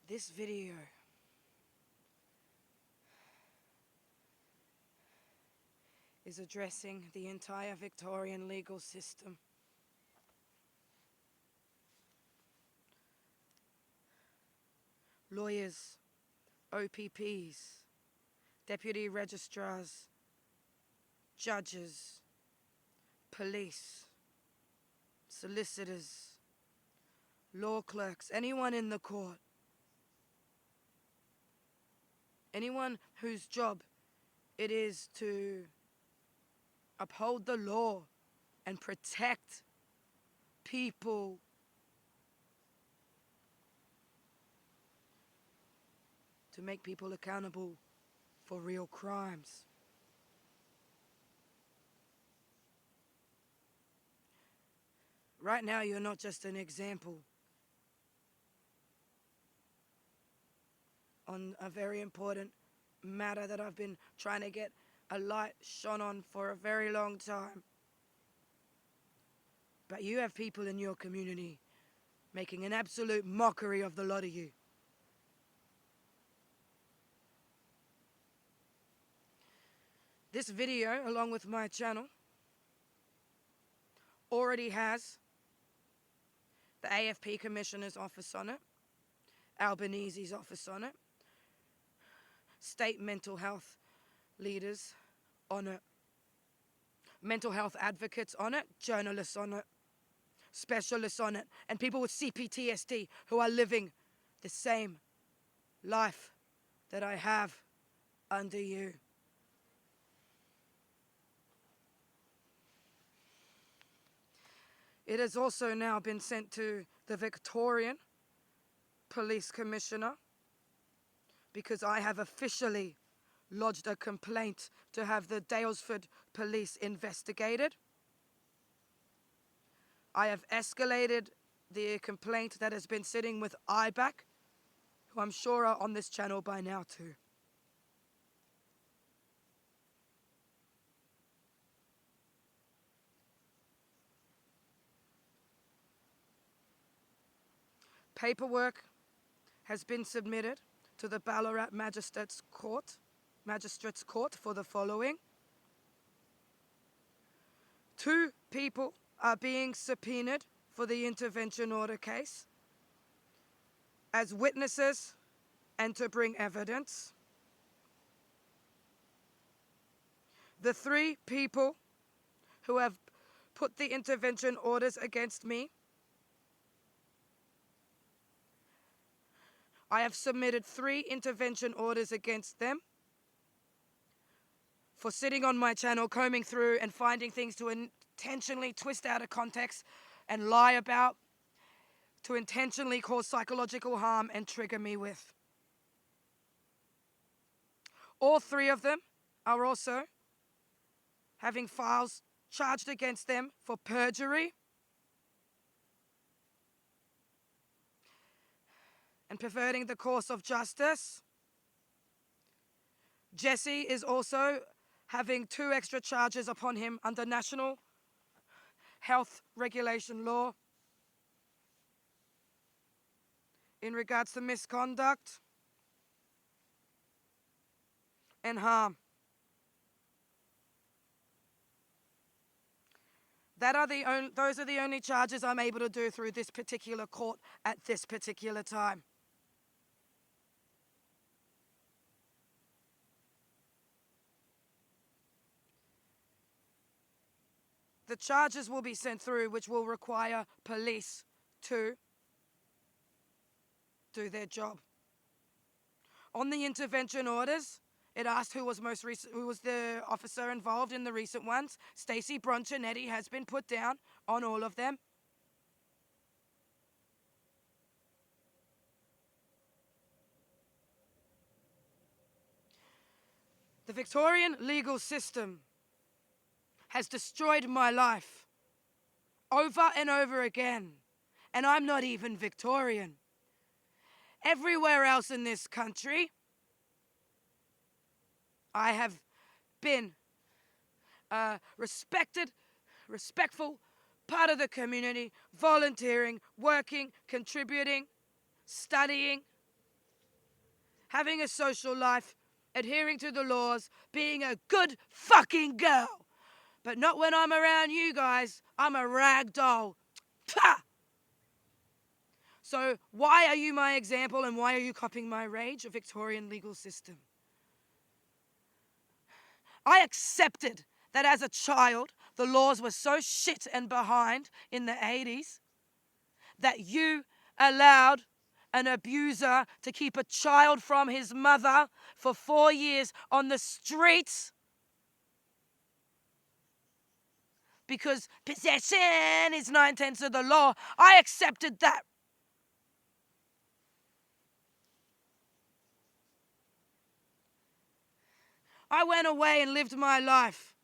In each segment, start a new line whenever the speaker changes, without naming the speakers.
This video is addressing the entire Victorian legal system. Lawyers, OPPs, deputy registrars, judges, police, solicitors, law clerks, anyone in the court, anyone whose job it is to uphold the law and protect people to make people accountable for real crimes. Right now, you're not just an example on a very important matter that I've been trying to get a light shone on for a very long time. But you have people in your community making an absolute mockery of the lot of you. This video, along with my channel, already has the AFP Commissioner's office on it, Albanese's office on it, state mental health leaders on it, mental health advocates on it, journalists on it, specialists on it, and people with CPTSD who are living the same life that I have under you. It has also now been sent to the Victorian Police Commissioner because I have officially lodged a complaint to have the Daylesford Police investigated. I have escalated the complaint that has been sitting with IBAC, who I'm sure are on this channel by now too. Paperwork has been submitted to the Ballarat Magistrates Court for the following. 2 people are being subpoenaed for the intervention order case as witnesses and to bring evidence. The 3 people who have put the intervention orders against me, I have submitted 3 intervention orders against them for sitting on my channel, combing through and finding things to intentionally twist out of context and lie about, to intentionally cause psychological harm and trigger me with. All 3 of them are also having files charged against them for perjury and perverting the course of justice. Jesse is also having 2 extra charges upon him under national health regulation law in regards to misconduct and harm. Those are the only charges I'm able to do through this particular court at this particular time. The charges will be sent through, which will require police to do their job. On the intervention orders, it asked who was the officer involved in the recent ones. Stacey Bronchinetti has been put down on all of them. The Victorian legal system has destroyed my life over and over again, and I'm not even Victorian. Everywhere else in this country, I have been a respectful part of the community, volunteering, working, contributing, studying, having a social life, adhering to the laws, being a good fucking girl. But not when I'm around you guys. I'm a rag doll. Pah! So why are you my example and why are you copying my rage? A Victorian legal system. I accepted that as a child, the laws were so shit and behind in the 80s that you allowed an abuser to keep a child from his mother for 4 years on the streets because possession is 9/10 of the law. I accepted that. I went away and lived my life.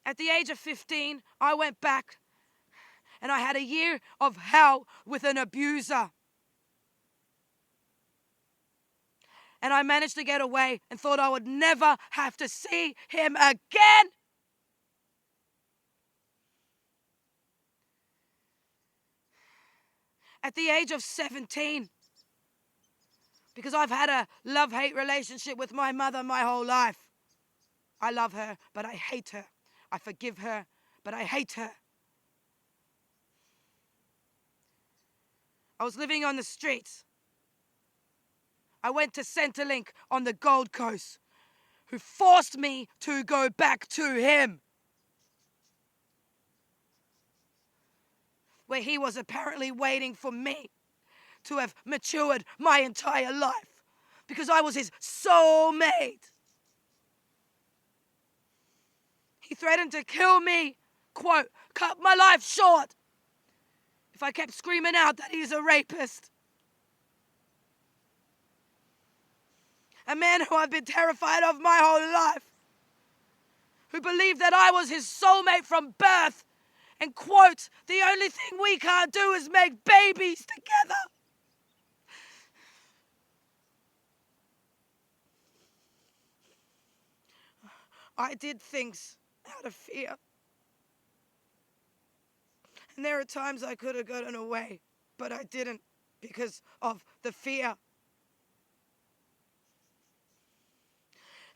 At the age of 15, I went back and I had a year of hell with an abuser. And I managed to get away and thought I would never have to see him again. At the age of 17, because I've had a love-hate relationship with my mother my whole life. I love her, but I hate her. I forgive her, but I hate her. I was living on the streets. I went to Centrelink on the Gold Coast, who forced me to go back to him, where he was apparently waiting for me to have matured my entire life, because I was his soulmate. He threatened to kill me, quote, cut my life short, if I kept screaming out that he's a rapist. A man who I've been terrified of my whole life, who believed that I was his soulmate from birth, and quote, the only thing we can't do is make babies together. I did things out of fear. And there are times I could have gotten away, but I didn't because of the fear.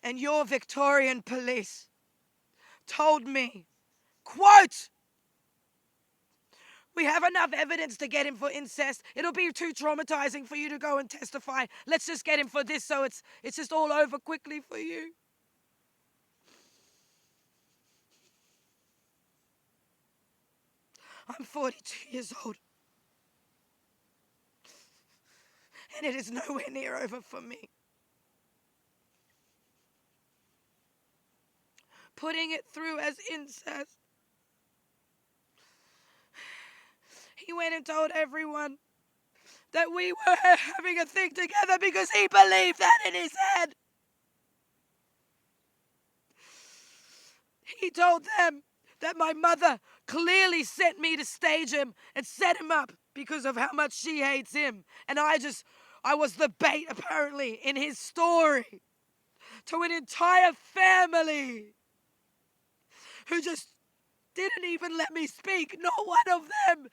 And your Victorian police told me, quote, we have enough evidence to get him for incest. It'll be too traumatizing for you to go and testify. Let's just get him for this so it's just all over quickly for you. I'm 42 years old. And it is nowhere near over for me. Putting it through as incest. He went and told everyone that we were having a thing together because he believed that in his head. He told them that my mother clearly sent me to stage him and set him up because of how much she hates him. And I was the bait, apparently, in his story to an entire family who just didn't even let me speak. Not one of them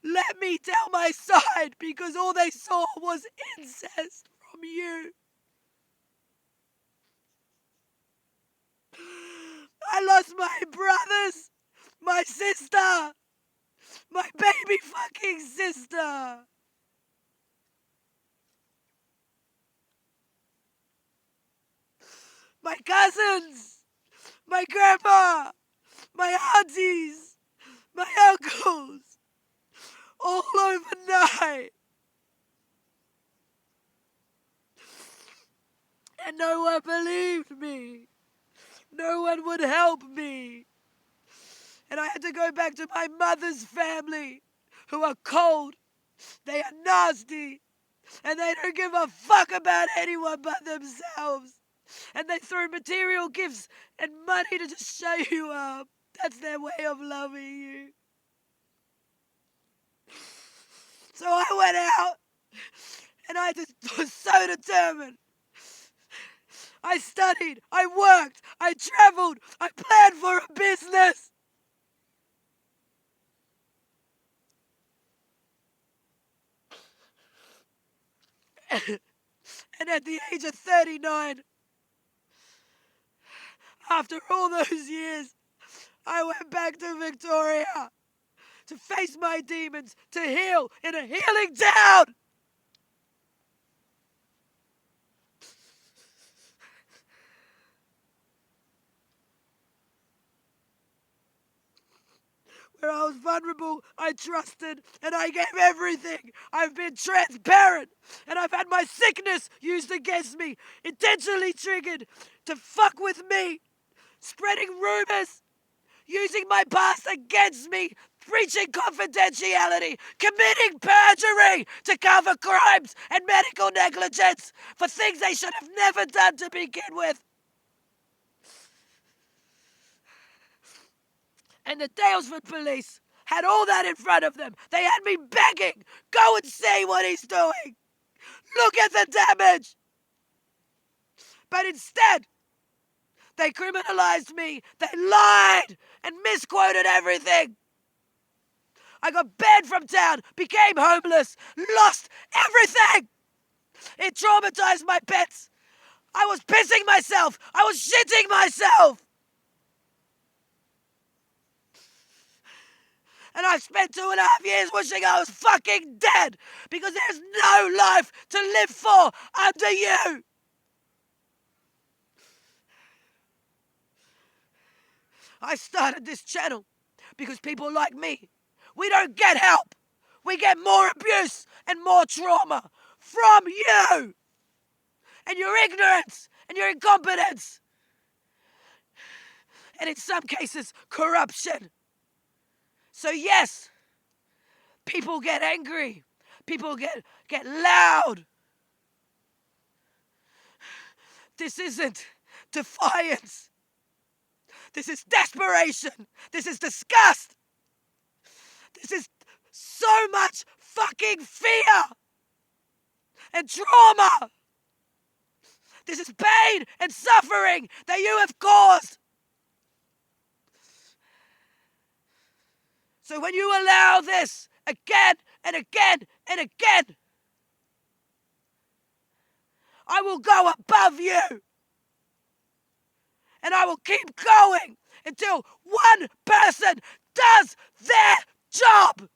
let me tell my side because all they saw was incest from you. I lost my brothers, my sister, my baby fucking sister. My cousins, my grandpa, my aunties, my uncles, all overnight. And no one believed me. No one would help me. And I had to go back to my mother's family, who are cold, they are nasty, and they don't give a fuck about anyone but themselves. And they throw material gifts and money to just show you up. That's their way of loving you. So I went out, and I just was so determined. I studied, I worked, I traveled, I planned for a business. And at the age of 39, after all those years, I went back to Victoria to face my demons, to heal in a healing town. Where I was vulnerable, I trusted, and I gave everything. I've been transparent, and I've had my sickness used against me, intentionally triggered to fuck with me, spreading rumors, using my past against me, breaching confidentiality, committing perjury to cover crimes and medical negligence for things they should have never done to begin with. And the Dalesford police had all that in front of them. They had me begging, go and see what he's doing. Look at the damage. But instead, they criminalized me. They lied and misquoted everything. I got banned from town, became homeless, lost everything. It traumatized my pets. I was pissing myself. I was shitting myself. And I spent 2.5 years wishing I was fucking dead because there's no life to live for under you. I started this channel because people like me, we don't get help. We get more abuse and more trauma from you and your ignorance and your incompetence. And in some cases, corruption. So yes, people get angry. People get loud. This isn't defiance. This is desperation. This is disgust. This is so much fucking fear and trauma. This is pain and suffering that you have caused. So when you allow this again and again and again, I will go above you. And I will keep going until one person does their job.